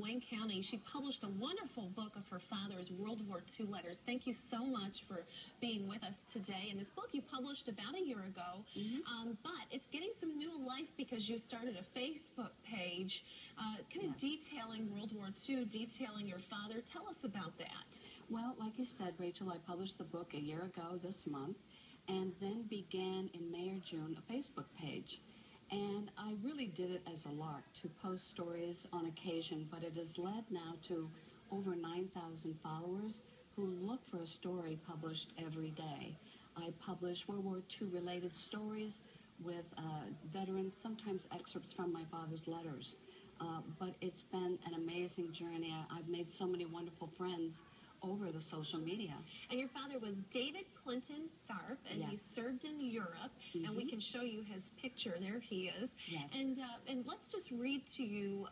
Wayne County. She published a wonderful book of her father's World War II letters. Thank you so much for being with us today. And this book you published about a year ago, but it's getting some new life because you started a Facebook page kind of detailing World War II, detailing your father. Tell us about that. Well, like you said, Rachel, I published the book a year ago this month, and then began in May or June a Facebook page. And I really did it as a lark to post stories on occasion, but it has led now to over 9,000 followers who look for a story published every day. I publish World War II related stories with veterans, sometimes excerpts from my father's letters. But it's been an amazing journey. I've made so many wonderful friends over the social media. And your father was David Clinton Tharp, and he served in Europe, and we can show you his picture. There he is. Yes. And let's just read to you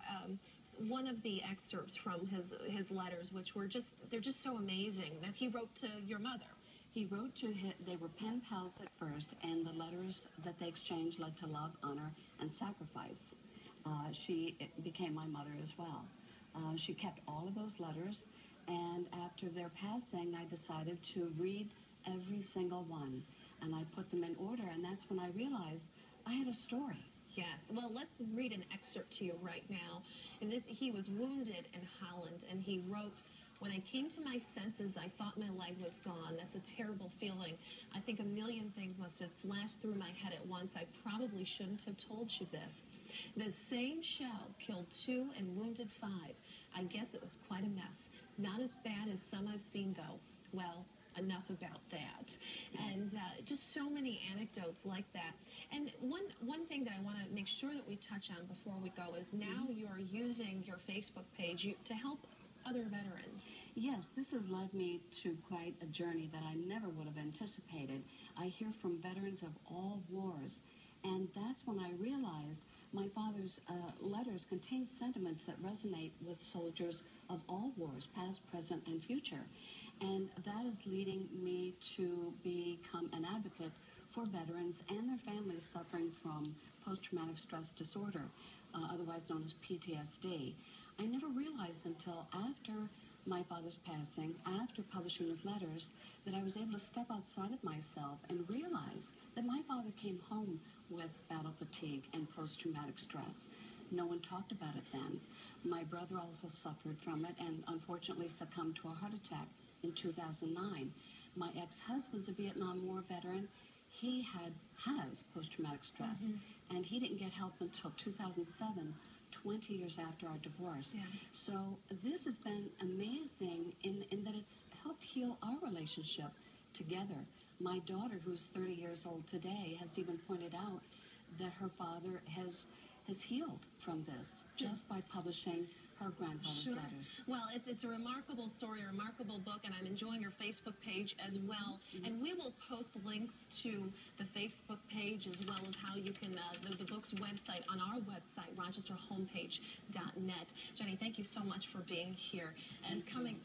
one of the excerpts from his letters, which were they're just so amazing, that he wrote to your mother. He wrote to they were pen pals at first, and the letters that they exchanged led to love, honor, and sacrifice. She became my mother as well. She kept all of those letters, and after their passing, I decided to read every single one, and I put them in order, and that's when I realized I had a story. Yes. Well, let's read an excerpt to you right now. And he was wounded in Holland, and he wrote, "When I came to my senses, I thought my leg was gone. That's a terrible feeling. I think a million things must have flashed through my head at once. I probably shouldn't have told you this. The same shell killed 2 and wounded 5. I guess it was quite a mess. Not as bad as some I've seen, though. Well, enough about that." Yes. And just so many anecdotes like that. And one thing that I want to make sure that we touch on before we go is now you're using your Facebook page to help other veterans. Yes, this has led me to quite a journey that I never would have anticipated. I hear from veterans of all wars, and that's when I realized my father's letters contain sentiments that resonate with soldiers of all wars, past, present, and future. And that is leading me to become an advocate for veterans and their families suffering from post-traumatic stress disorder, otherwise known as PTSD. I never realized until after my father's passing, after publishing his letters, that I was able to step outside of myself and realize that my father came home with battle fatigue and post-traumatic stress. No one talked about it then. My brother also suffered from it and unfortunately succumbed to a heart attack in 2009. My ex-husband's a Vietnam War veteran. He has post-traumatic stress, and he didn't get help until 2007, 20 years after our divorce. Yeah. So this has been amazing in that it's helped heal our relationship together. My daughter, who's 30 years old today, has even pointed out that her father has healed from this just by publishing her grandfather's letters. Well, it's a remarkable story, a remarkable book, and I'm enjoying your Facebook page as well. And we will post links to the Facebook page as well as how you can, the book's website on our website, rochesterhomepage.net. Jenny, thank you so much for being here. And coming